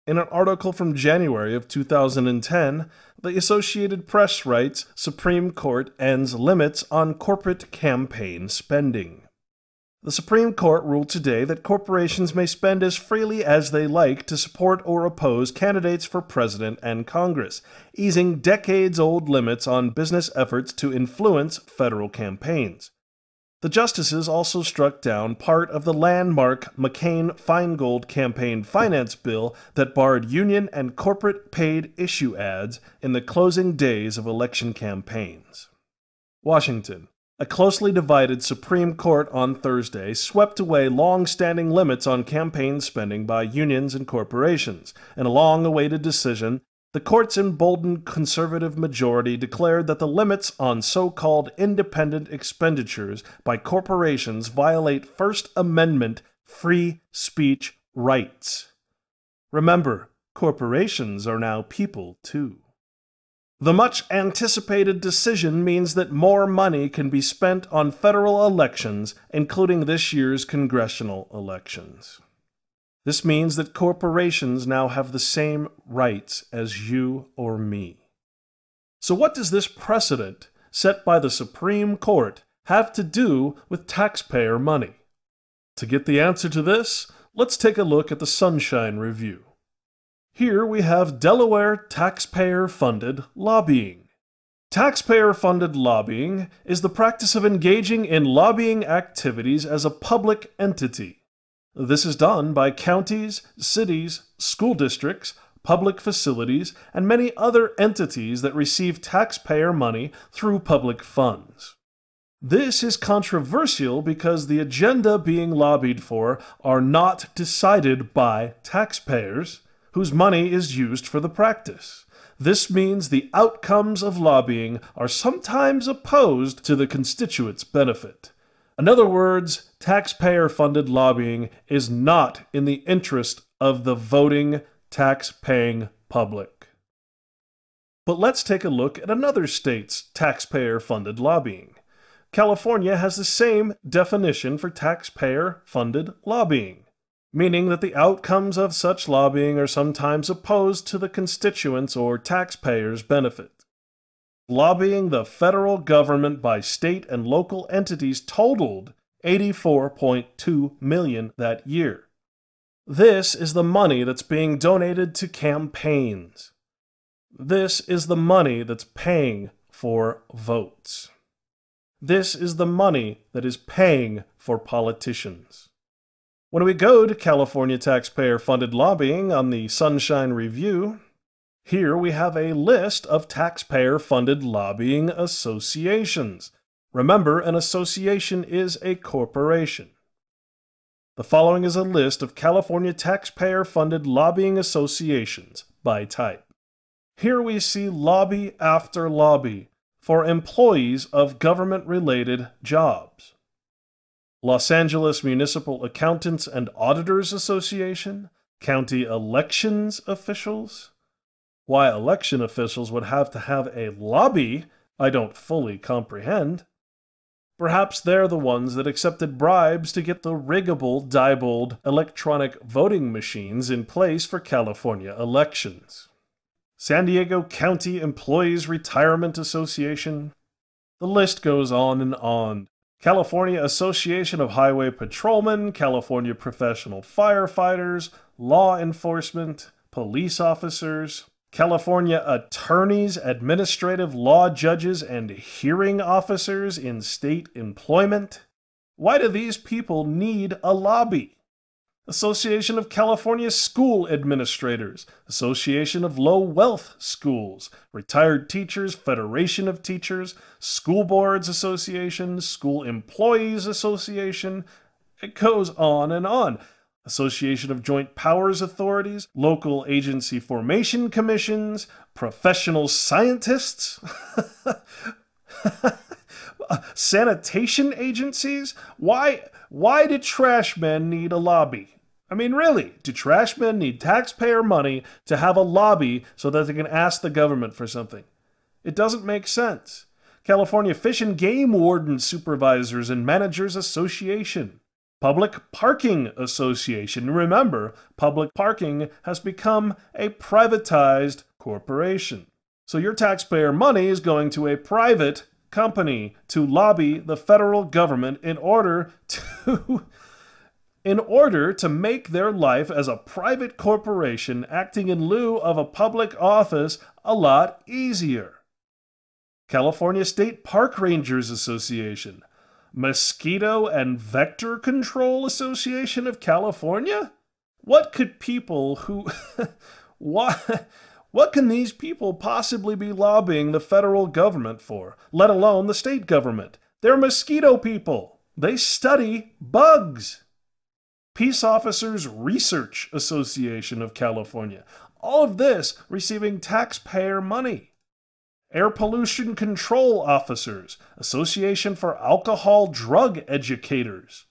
In an article from January of 2010, the Associated Press writes, Supreme Court ends limits on corporate campaign spending. The Supreme Court ruled today that corporations may spend as freely as they like to support or oppose candidates for president and Congress, easing decades-old limits on business efforts to influence federal campaigns. The justices also struck down part of the landmark McCain-Feingold campaign finance bill that barred union and corporate paid issue ads in the closing days of election campaigns. Washington. A closely divided Supreme Court on Thursday swept away long-standing limits on campaign spending by unions and corporations. In a long-awaited decision, the court's emboldened conservative majority declared that the limits on so-called independent expenditures by corporations violate First Amendment free speech rights. Remember, corporations are now people, too. The much-anticipated decision means that more money can be spent on federal elections, including this year's congressional elections. This means that corporations now have the same rights as you or me. So what does this precedent, set by the Supreme Court, have to do with taxpayer money? To get the answer to this, let's take a look at the Sunshine Review. Here we have Delaware taxpayer-funded lobbying. Taxpayer-funded lobbying is the practice of engaging in lobbying activities as a public entity. This is done by counties, cities, school districts, public facilities, and many other entities that receive taxpayer money through public funds. This is controversial because the agenda being lobbied for are not decided by taxpayers, whose money is used for the practice. This means the outcomes of lobbying are sometimes opposed to the constituents' benefit. In other words, taxpayer-funded lobbying is not in the interest of the voting, tax-paying public. But let's take a look at another state's taxpayer-funded lobbying. California has the same definition for taxpayer-funded lobbying, meaning that the outcomes of such lobbying are sometimes opposed to the constituents' or taxpayers' benefit. Lobbying the federal government by state and local entities totaled $84.2 million that year. This is the money that's being donated to campaigns. This is the money that's paying for votes. This is the money that is paying for politicians. When we go to California taxpayer-funded lobbying on the Sunshine Review, here we have a list of taxpayer-funded lobbying associations. Remember, an association is a corporation. The following is a list of California taxpayer-funded lobbying associations by type. Here we see lobby after lobby for employees of government-related jobs. Los Angeles Municipal Accountants and Auditors Association, county elections officials. Why election officials would have to have a lobby, I don't fully comprehend. Perhaps they're the ones that accepted bribes to get the riggable, Diebold electronic voting machines in place for California elections. San Diego County Employees Retirement Association. The list goes on and on. California Association of Highway Patrolmen, California Professional Firefighters, Law Enforcement, Police Officers, California Attorneys, Administrative Law Judges, and Hearing Officers in State Employment. Why do these people need a lobby? Association of California School Administrators, Association of Low Wealth Schools, Retired Teachers, Federation of Teachers, School Boards Association, School Employees Association. It goes on and on. Association of Joint Powers Authorities, Local Agency Formation Commissions, Professional Scientists, sanitation agencies. Why do trash men need a lobby? I mean, really, do trash men need taxpayer money to have a lobby so that they can ask the government for something? It doesn't make sense. California Fish and Game Warden Supervisors and Managers Association. Public Parking Association. Remember, public parking has become a privatized corporation. So your taxpayer money is going to a private company to lobby the federal government in order to make their life as a private corporation acting in lieu of a public office a lot easier. California State Park Rangers Association. Mosquito and Vector Control Association of California? What could people who... What can these people possibly be lobbying the federal government for, let alone the state government? They're mosquito people. They study bugs. Peace Officers Research Association of California. All of this receiving taxpayer money. Air Pollution Control Officers, Association for Alcohol Drug Educators.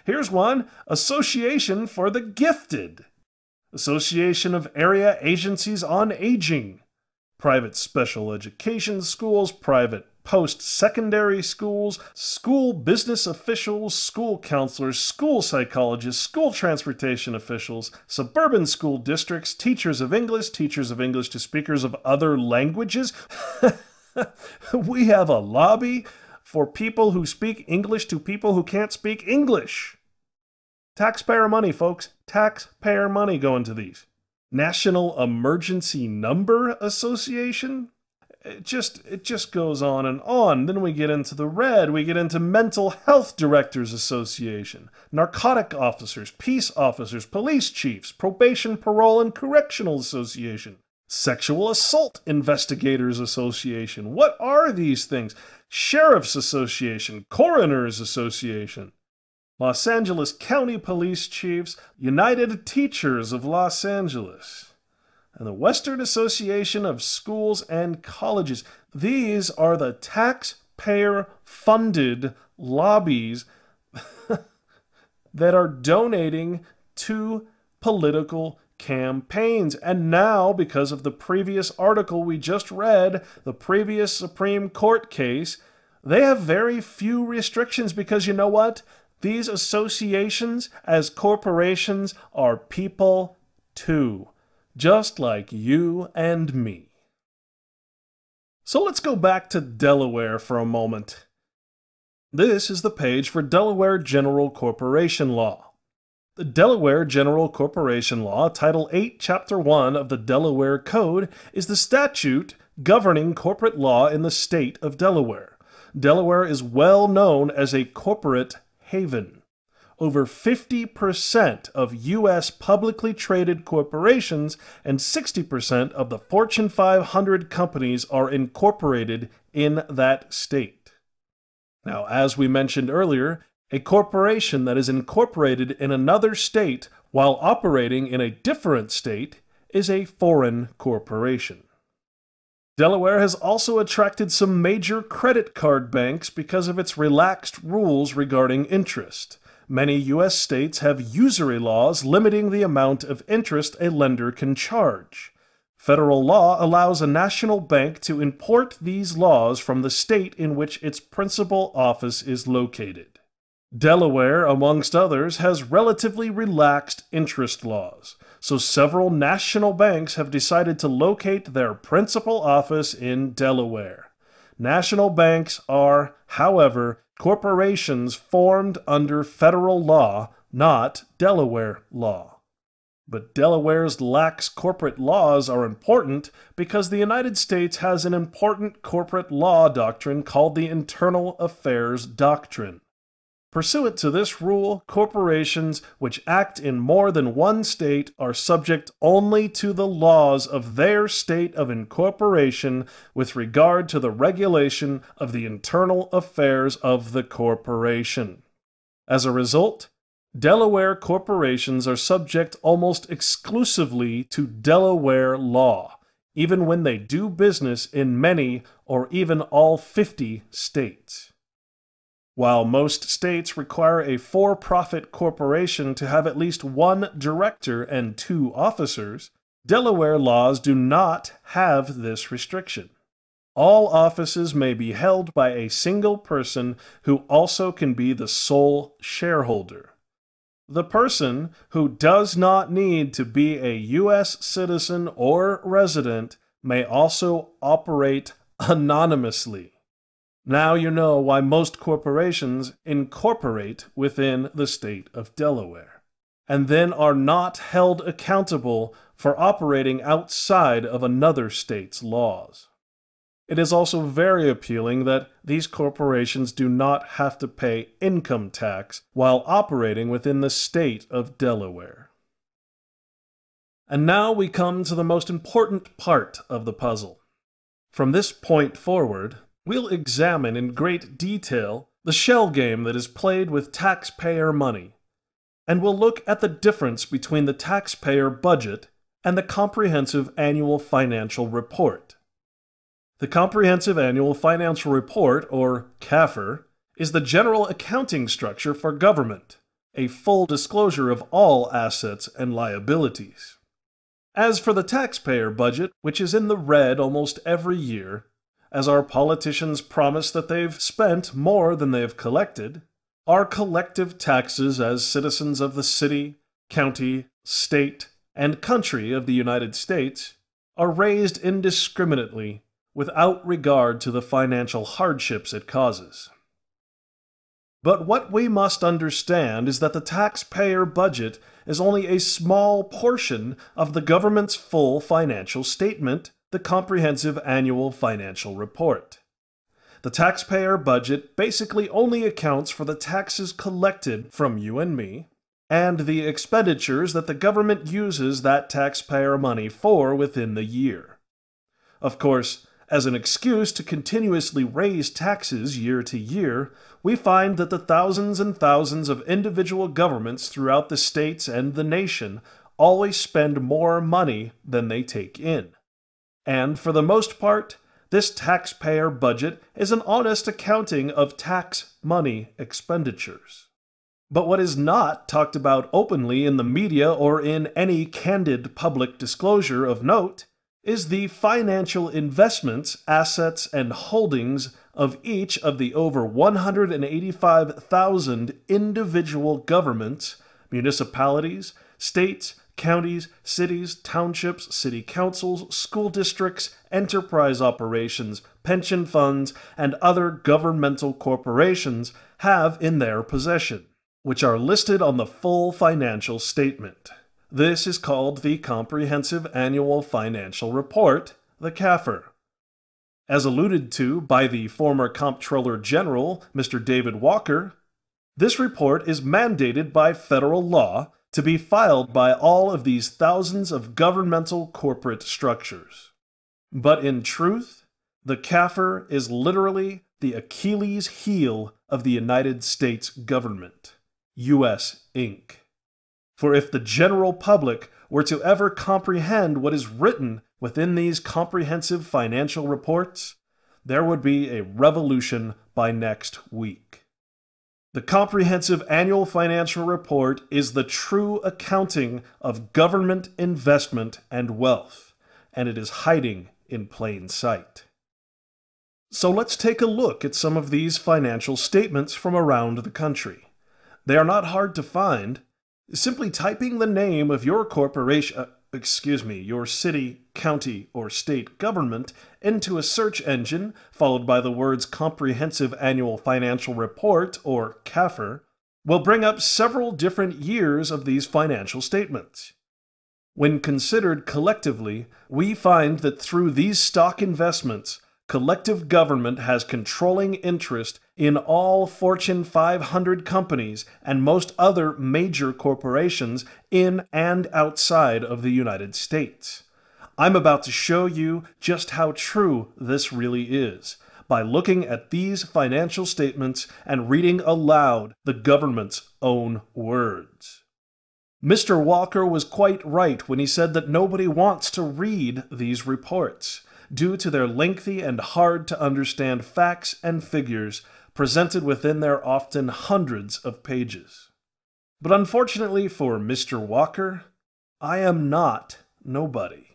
Here's one, Association for the Gifted. Association of Area Agencies on Aging. Private special education schools, private post-secondary schools, school business officials, school counselors, school psychologists, school transportation officials, suburban school districts, teachers of English to speakers of other languages. We have a lobby for people who speak English to people who can't speak English. Taxpayer money, folks. Taxpayer money going to these. National Emergency Number Association? It just goes on and on. Then we get into the red. We get into Mental Health Directors Association, Narcotic Officers, Peace Officers, Police Chiefs, Probation, Parole, and Correctional Association, Sexual Assault Investigators Association. What are these things? Sheriff's Association, Coroners Association, Los Angeles County Police Chiefs, United Teachers of Los Angeles, and the Western Association of Schools and Colleges. These are the taxpayer-funded lobbies that are donating to political campaigns. And now, because of the previous article we just read, the previous Supreme Court case, they have very few restrictions because you know what? These associations as corporations are people too. Just like you and me. So let's go back to Delaware for a moment. This is the page for Delaware General Corporation Law. The Delaware General Corporation Law, Title 8, Chapter 1 of the Delaware Code, is the statute governing corporate law in the state of Delaware. Delaware is well known as a corporate haven. Over 50% of U.S. publicly traded corporations and 60% of the Fortune 500 companies are incorporated in that state. Now, as we mentioned earlier, a corporation that is incorporated in another state while operating in a different state is a foreign corporation. Delaware has also attracted some major credit card banks because of its relaxed rules regarding interest. Many U.S. states have usury laws limiting the amount of interest a lender can charge. Federal law allows a national bank to import these laws from the state in which its principal office is located. Delaware, amongst others, has relatively relaxed interest laws, so several national banks have decided to locate their principal office in Delaware. National banks are, however, corporations formed under federal law, not Delaware law. But Delaware's lax corporate laws are important because the United States has an important corporate law doctrine called the Internal Affairs Doctrine. Pursuant to this rule, corporations which act in more than one state are subject only to the laws of their state of incorporation with regard to the regulation of the internal affairs of the corporation. As a result, Delaware corporations are subject almost exclusively to Delaware law, even when they do business in many or even all 50 states. While most states require a for-profit corporation to have at least one director and 2 officers, Delaware laws do not have this restriction. All offices may be held by a single person who also can be the sole shareholder. The person who does not need to be a U.S. citizen or resident may also operate anonymously. Now you know why most corporations incorporate within the state of Delaware, and then are not held accountable for operating outside of another state's laws. It is also very appealing that these corporations do not have to pay income tax while operating within the state of Delaware. And now we come to the most important part of the puzzle. From this point forward, we'll examine in great detail the shell game that is played with taxpayer money, and we'll look at the difference between the taxpayer budget and the Comprehensive Annual Financial Report. The Comprehensive Annual Financial Report, or CAFR, is the general accounting structure for government, a full disclosure of all assets and liabilities. As for the taxpayer budget, which is in the red almost every year, as our politicians promise that they've spent more than they've collected, our collective taxes as citizens of the city, county, state, and country of the United States are raised indiscriminately without regard to the financial hardships it causes. But what we must understand is that the taxpayer budget is only a small portion of the government's full financial statement, the Comprehensive Annual Financial Report. The taxpayer budget basically only accounts for the taxes collected from you and me, and the expenditures that the government uses that taxpayer money for within the year. Of course, as an excuse to continuously raise taxes year to year, we find that the thousands and thousands of individual governments throughout the states and the nation always spend more money than they take in. And for the most part, this taxpayer budget is an honest accounting of tax money expenditures. But what is not talked about openly in the media or in any candid public disclosure of note is the financial investments, assets, and holdings of each of the over 185,000 individual governments, municipalities, states, counties, cities, townships, city councils, school districts, enterprise operations, pension funds, and other governmental corporations have in their possession, which are listed on the full financial statement. This is called the Comprehensive Annual Financial Report, the CAFR. As alluded to by the former Comptroller General, Mr. David Walker, this report is mandated by federal law to be filed by all of these thousands of governmental corporate structures. But in truth, the CAFR is literally the Achilles heel of the United States government, U.S. Inc. For if the general public were to ever comprehend what is written within these comprehensive financial reports, there would be a revolution by next week. The Comprehensive Annual Financial Report is the true accounting of government investment and wealth, and it is hiding in plain sight. So let's take a look at some of these financial statements from around the country. They are not hard to find. Simply typing the name of your your city, county, or state government into a search engine, followed by the words Comprehensive Annual Financial Report, or CAFR, will bring up several different years of these financial statements. When considered collectively, we find that through these stock investments, collective government has controlling interest in all Fortune 500 companies and most other major corporations in and outside of the United States. I'm about to show you just how true this really is by looking at these financial statements and reading aloud the government's own words. Mr. Walker was quite right when he said that nobody wants to read these reports, due to their lengthy and hard-to-understand facts and figures presented within their often hundreds of pages. But unfortunately for Mr. Walker, I am not nobody.